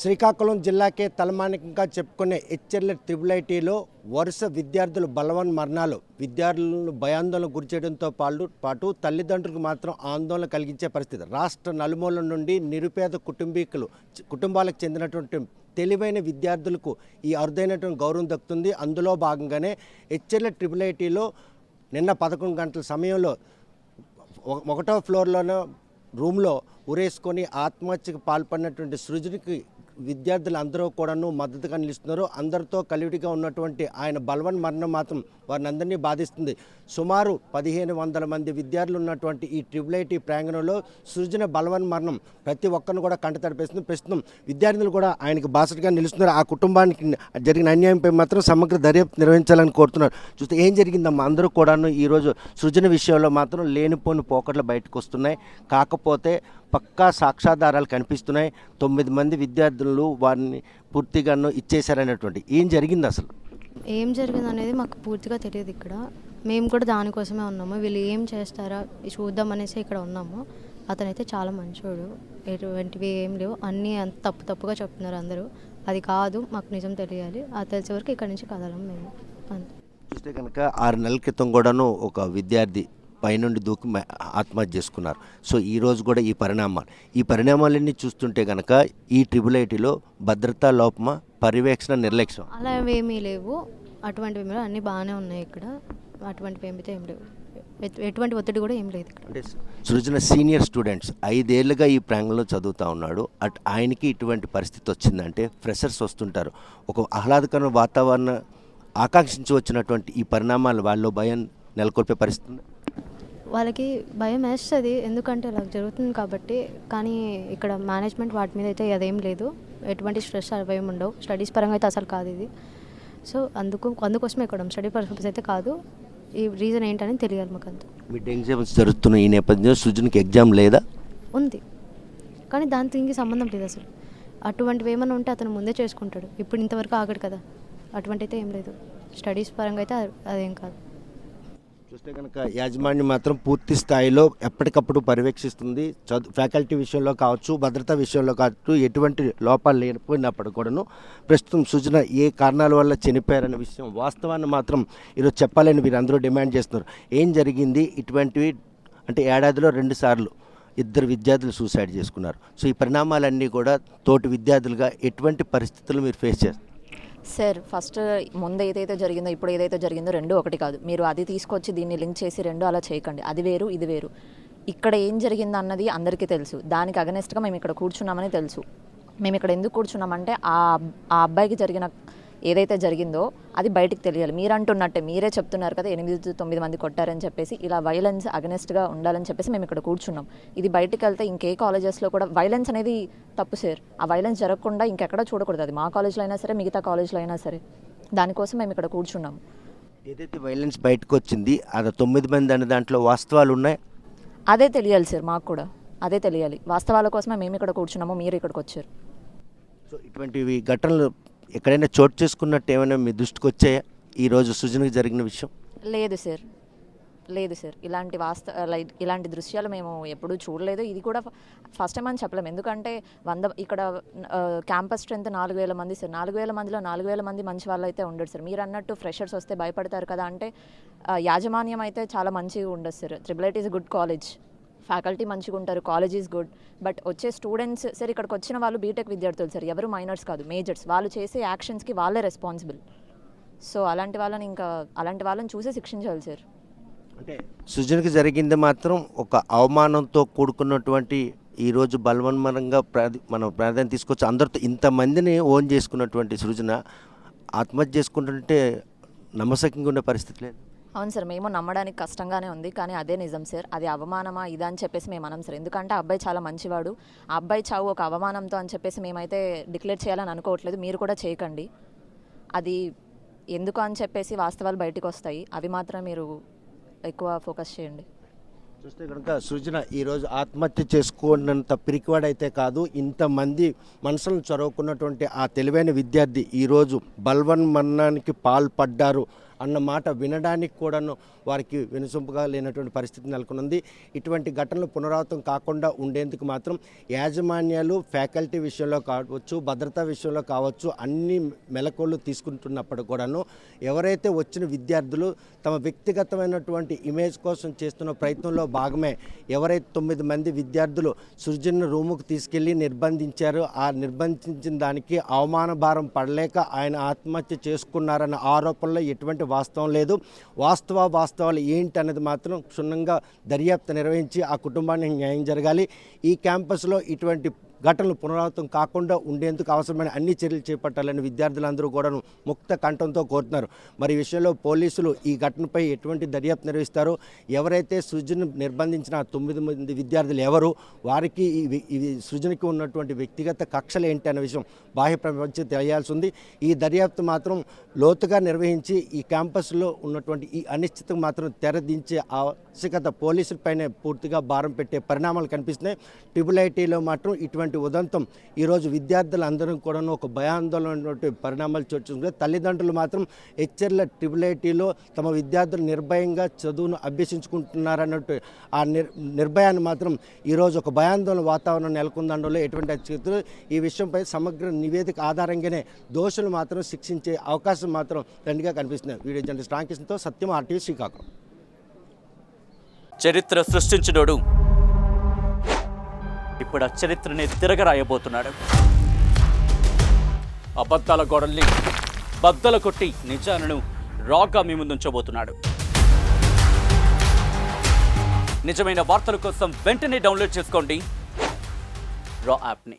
శ్రీకాకుళం జిల్లాకే తలమానికంగా చెప్పుకునే HL triple ఐటీలో వరుస విద్యార్థులు బలవన్ మరణాలు విద్యార్థులను భయాందోళన గురిచేయడంతో పాటు తల్లిదండ్రులకు మాత్రం ఆందోళన కలిగించే పరిస్థితి. రాష్ట్ర నలుమూలల నుండి నిరుపేద కుటుంబాలకు చెందినటువంటి తెలివైన విద్యార్థులకు ఈ అరుదైనటువంటి గౌరవం దక్కుతుంది. అందులో భాగంగానే హెచ్ఎల్ ట్రిపుల్ ఐటీలో నిన్న 11 గంటల సమయంలో 1వ ఫ్లోర్లోనో రూమ్లో ఉరేసుకొని ఆత్మహత్యకు పాల్పడినటువంటి సృజనికి విద్యార్థులు అందరూ కూడాను మద్దతుగా నిలుస్తున్నారు. అందరితో కలివిడిగా ఉన్నటువంటి ఆయన బలవన్ మరణం మాత్రం వారిని అందరినీ బాధిస్తుంది. సుమారు 1500 మంది విద్యార్థులు ఉన్నటువంటి ఈ ట్రిపుల్ ఐటీ ప్రాంగణంలో సృజన బలవన్ మరణం ప్రతి ఒక్కరిని కూడా కంటతడిపేస్తుంది. ప్రస్తుతం విద్యార్థులు కూడా ఆయనకు బాసటగా నిలుస్తున్నారు. ఆ కుటుంబానికి జరిగిన అన్యాయంపై మాత్రం సమగ్ర దర్యాప్తు నిర్వహించాలని కోరుతున్నారు. చూస్తే ఏం జరిగిందమ్మా, అందరూ కూడాను ఈరోజు సృజన విషయంలో మాత్రం లేనిపోని పోకట్లు బయటకు వస్తున్నాయి. కాకపోతే పక్కా సాక్ష్యాధారాలు కనిపిస్తున్నాయి. 9 మంది విద్యార్థులు వారిని పూర్తిగాను ఇచ్చేశారనేటువంటి ఏం జరిగింది అసలు? ఏం జరిగింది అనేది మాకు పూర్తిగా తెలియదు. ఇక్కడ మేము కూడా దానికోసమే ఉన్నాము. వీళ్ళు ఏం చేస్తారా చూద్దాం అనేసి ఇక్కడ ఉన్నాము. అతనైతే చాలా మంచోడు, ఎటువంటివి ఏం లేవు, అన్నీ అంత తప్పుగా చెప్తున్నారు అందరూ. అది కాదు, మాకు నిజం తెలియాలి. అది తెలిసే వరకు ఇక్కడ నుంచి కదలం మేము అంతే. చూస్తే కనుక 6 నెలల క్రితం కూడాను ఒక విద్యార్థి పైనుండి దూకి ఆత్మహత్య చేసుకున్నారు. సో ఈరోజు కూడా ఈ పరిణామాలన్నీ చూస్తుంటే కనుక ఈ ట్రిపుల్ ఐటీలో భద్రతా లోపమా, పర్యవేక్షణ నిర్లక్ష్యం అలా ఏమీ లేవు. అటువంటివి ఏమీ అన్నీ బాగానే ఉన్నాయి ఇక్కడ. అటువంటివి ఏమైతే ఏం లేవు. ఎటువంటి ఒత్తిడి కూడా ఏం లేదు ఇక్కడ. అంటే సృజన సీనియర్ స్టూడెంట్స్ 5 ఏళ్ళుగా ఈ ప్రాంగణంలో చదువుతూ ఉన్నాడు. ఆయనకి ఇటువంటి పరిస్థితి వచ్చిందంటే ఫ్రెషర్స్ వస్తుంటారు. ఒక ఆహ్లాదకరమైన వాతావరణం ఆకాంక్షించి వచ్చినటువంటి ఈ పరిణామాలు వాళ్ళు భయం నెలకొల్పే పరిస్థితి. వాళ్ళకి భయం వేస్తుంది, ఎందుకంటే ఇలా జరుగుతుంది కాబట్టి. కానీ ఇక్కడ మేనేజ్మెంట్ వాటి మీద అయితే అదేం లేదు. ఎటువంటి స్ట్రెస్ అవి ఏమి ఉండవు. స్టడీస్ పరంగా అయితే అసలు కాదు ఇది. సో అందుకోసమే ఇక్కడ స్టడీ పర్పస్ అయితే కాదు. ఈ రీజన్ ఏంటని తెలియాలి మాకు అంతా. మిడ్ ఎగ్జామ్స్ జరుగుతున్న ఈ నేపథ్యంలో సృజన్కి ఎగ్జామ్ లేదా? ఉంది, కానీ దానికి దీనికి సంబంధం లేదు అసలు. అటువంటివి ఏమైనా ఉంటే అతను ముందే చేసుకుంటాడు. ఇప్పుడు ఇంతవరకు ఆగడు కదా. అటువంటి అయితే ఏం లేదు. స్టడీస్ పరంగా అయితే అదేం కాదు. చూస్తే కనుక యాజమాన్యం మాత్రం పూర్తి స్థాయిలో ఎప్పటికప్పుడు పర్యవేక్షిస్తుంది. ఫ్యాకల్టీ విషయంలో కావచ్చు, భద్రతా విషయంలో కావచ్చు, ఎటువంటి లోపాలు లేకపోయినప్పుడు కూడాను ప్రస్తుతం సృజన ఏ కారణాల వల్ల చనిపోయారనే విషయం వాస్తవాన్ని మాత్రం ఈరోజు చెప్పాలని వీరందరూ డిమాండ్ చేస్తున్నారు. ఏం జరిగింది? ఇటువంటివి అంటే ఏడాదిలో 2 సార్లు 2 విద్యార్థులు సూసైడ్ చేసుకున్నారు. సో ఈ పరిణామాలన్నీ కూడా తోటి విద్యార్థులుగా ఎటువంటి పరిస్థితులు మీరు ఫేస్ చేస్తారు? సార్, ఫస్ట్ ముందు ఏదైతే జరిగిందో ఇప్పుడు ఏదైతే జరిగిందో 2 ఒకటి కాదు. మీరు అది తీసుకొచ్చి దీన్ని లింక్ చేసి 2 అలా చేయకండి. అది వేరు, ఇది వేరు. ఇక్కడ ఏం జరిగింది అన్నది అందరికీ తెలుసు. దానికి అగనెస్ట్గా మేము ఇక్కడ కూర్చున్నామని తెలుసు. మేము ఇక్కడ ఎందుకు కూర్చున్నామంటే ఆ అబ్బాయికి జరిగిన ఏదైతే జరిగిందో అది బయటికి తెలియాలి. మీరు అంటున్నట్టే, మీరే చెప్తున్నారు కదా 8-9 మంది కొట్టారని చెప్పేసి. ఇలా వైలెన్స్ అగనెస్ట్గా ఉండాలని చెప్పేసి మేము ఇక్కడ కూర్చున్నాం. ఇది బయటికి వెళ్తే ఇంకే కాలేజెస్లో కూడా వైలెన్స్ అనేది తప్పు సార్. ఆ వైలెన్స్ జరగకుండా ఇంకెక్కడ చూడకూడదు. అది మా కాలేజ్లో అయినా సరే, మిగతా కాలేజ్లో అయినా సరే. దానికోసం మేము ఇక్కడ కూర్చున్నాము. ఏదైతే వైలెన్స్ బయటకు వచ్చింది అది 9 మంది అనే దాంట్లో వాస్తవాలు ఉన్నాయి. అదే తెలియాలి సార్, మాకు కూడా అదే తెలియాలి. వాస్తవాల కోసమే మేము ఇక్కడ కూర్చున్నాము, మీరు ఇక్కడికి వచ్చారు. సో ఇటువంటివి ఘటనలు ఎక్కడైనా చోటు చేసుకున్నట్టు ఏమైనా మీ దృష్టికి వచ్చాయా ఈరోజు సృజనకి జరిగిన విషయం? లేదు సార్, లేదు సార్. ఇలాంటి దృశ్యాలు మేము ఎప్పుడూ చూడలేదు. ఇది కూడా ఫస్ట్ టైం అని చెప్పలేము. ఎందుకంటే ఇక్కడ క్యాంపస్ స్ట్రెంత్ 4000 మంది సార్. 4000 మందిలో 4000 మంది మంచి వాళ్ళు అయితే ఉండదు సార్. మీరు అన్నట్టు ఫ్రెషర్స్ వస్తే భయపడతారు కదా అంటే, యాజమాన్యం అయితే చాలా మంచిగా ఉండదు sir. Triple IT is good college, faculty మంచిగా ఉంటారు, కాలేజ్ ఈజ్ గుడ్. బట్ వచ్చే స్టూడెంట్స్ సార్, ఇక్కడికి వచ్చిన వాళ్ళు బీటెక్ విద్యార్థులు సార్, ఎవరు మైనర్స్ కాదు, మేజర్స్. వాళ్ళు చేసే యాక్షన్స్కి వాళ్ళే రెస్పాన్సిబుల్. సో అలాంటి వాళ్ళని చూసే శిక్షించాలి సార్. అంటే సృజనకి జరిగింది మాత్రం ఒక అవమానంతో కూడుకున్నటువంటి ఈరోజు బలవన్మరంగా మనం ప్రాధాన్యత తీసుకొచ్చి అందరితో ఇంతమందిని ఓన్ చేసుకున్నటువంటి సృజన ఆత్మహత్య చేసుకుంటుంటే నమ్మశక్యంగా ఉండే పరిస్థితి లేదు. అవును సార్, మేము నమ్మడానికి కష్టంగానే ఉంది, కానీ అదే నిజం సార్. అది అవమానమా ఇదా అని చెప్పేసి మేము అనం సార్. ఎందుకంటే ఆ అబ్బాయి చాలా మంచివాడు. ఆ అబ్బాయి చావు ఒక అవమానంతో అని చెప్పేసి మేమైతే డిక్లేర్ చేయాలని అనుకోవట్లేదు. మీరు కూడా చేయకండి. అది ఎందుకు అని చెప్పేసి వాస్తవాలు బయటకు వస్తాయి. అవి మాత్రం మీరు ఎక్కువ ఫోకస్ చేయండి. చూస్తే కనుక సృజన ఈరోజు ఆత్మహత్య చేసుకున్నంత పిరికివాడైతే కాదు, ఇంతమంది మనసులను చదువుకున్నటువంటి ఆ తెలివైన విద్యార్థి ఈరోజు బల్వన్ మరణానికి పాల్పడ్డారు అన్న మాట వినడానికి కూడాను వారికి వినసొంపుగా లేనటువంటి పరిస్థితి నెలకొంది. ఇటువంటి ఘటనలు పునరావృతం కాకుండా ఉండేందుకు మాత్రం యాజమాన్యాలు ఫ్యాకల్టీ విషయంలో కావచ్చు, భద్రతా విషయంలో కావచ్చు, అన్ని మెలకువలు తీసుకుంటున్నప్పుడు కూడాను ఎవరైతే వచ్చిన విద్యార్థులు తమ వ్యక్తిగతమైనటువంటి ఇమేజ్ కోసం చేస్తున్న ప్రయత్నంలో భాగమే ఎవరైతే 9 మంది విద్యార్థులు సృజన్ రూముకు తీసుకెళ్లి నిర్బంధించారో ఆ నిర్బంధించిన దానికి అవమాన భారం పడలేక ఆయన ఆత్మహత్య చేసుకున్నారన్న ఆరోపణలో ఎటువంటి వాస్తవం లేదు. వాస్తవాలు ఏంటి అనేది మాత్రం క్షుణ్ణంగా దర్యాప్తు నిర్వహించి ఆ కుటుంబానికి న్యాయం జరగాలి. ఈ క్యాంపస్లో ఇటువంటి ఘటనలు పునరావృతం కాకుండా ఉండేందుకు అవసరమైన అన్ని చర్యలు చేపట్టాలని విద్యార్థులందరూ కూడా ముక్త కంఠంతో కోరుతున్నారు. మరి ఈ విషయంలో పోలీసులు ఈ ఘటనపై ఎటువంటి దర్యాప్తు నిర్వహిస్తారో, ఎవరైతే సృజన్ నిర్బంధించిన 9 మంది విద్యార్థులు ఎవరు, వారికి ఈ సృజన్కి ఉన్నటువంటి వ్యక్తిగత కక్షలు ఏంటి అనే విషయం బాహ్య ప్రపంచం తెలియాల్సి ఉంది. ఈ దర్యాప్తు మాత్రం లోతుగా నిర్వహించి ఈ క్యాంపస్లో ఉన్నటువంటి ఈ అనిశ్చితకు మాత్రం తెరదించే ఆవశ్యకత పోలీసులపైనే పూర్తిగా భారం పెట్టే పరిణామాలు కనిపిస్తున్నాయి. ట్రిపుల్ ఐటీలో మాత్రం ఇటువంటి ఉదంతం ఈరోజు విద్యార్థులందరూ కూడా ఒక భయాందోళన పరిణామాలు చోటు. తల్లిదండ్రులు మాత్రం హెచ్ఎర్ల ట్రిపుల్ ఐటీలో తమ విద్యార్థులు నిర్భయంగా చదువును అభ్యసించుకుంటున్నారన్నట్టు ఆ నిర్భయాన్ని మాత్రం ఈరోజు ఒక భయాందోళన వాతావరణం నెలకొందంలో ఎటువంటి అత్యుతులు ఈ విషయంపై సమగ్ర నివేదిక ఆధారంగానే దోషులు మాత్రం శిక్షించే అవకాశం మాత్రం దండిగా కనిపిస్తున్నాయి. వీడియో జర్నలిస్ట్ రామకృష్ణతో సత్యం, RTV శ్రీకాకుళం. చరిత్ర సృష్టించినోడు ఇప్పుడు ఆ చరిత్రని తిరగరాయబోతున్నాడు. అబద్ధాల గోడల్ని బద్దలు కొట్టి నిజాలను రాగా మీ ముందుంచబోతున్నాడు. నిజమైన వార్తల కోసం వెంటనే డౌన్లోడ్ చేసుకోండి రా యాప్ని.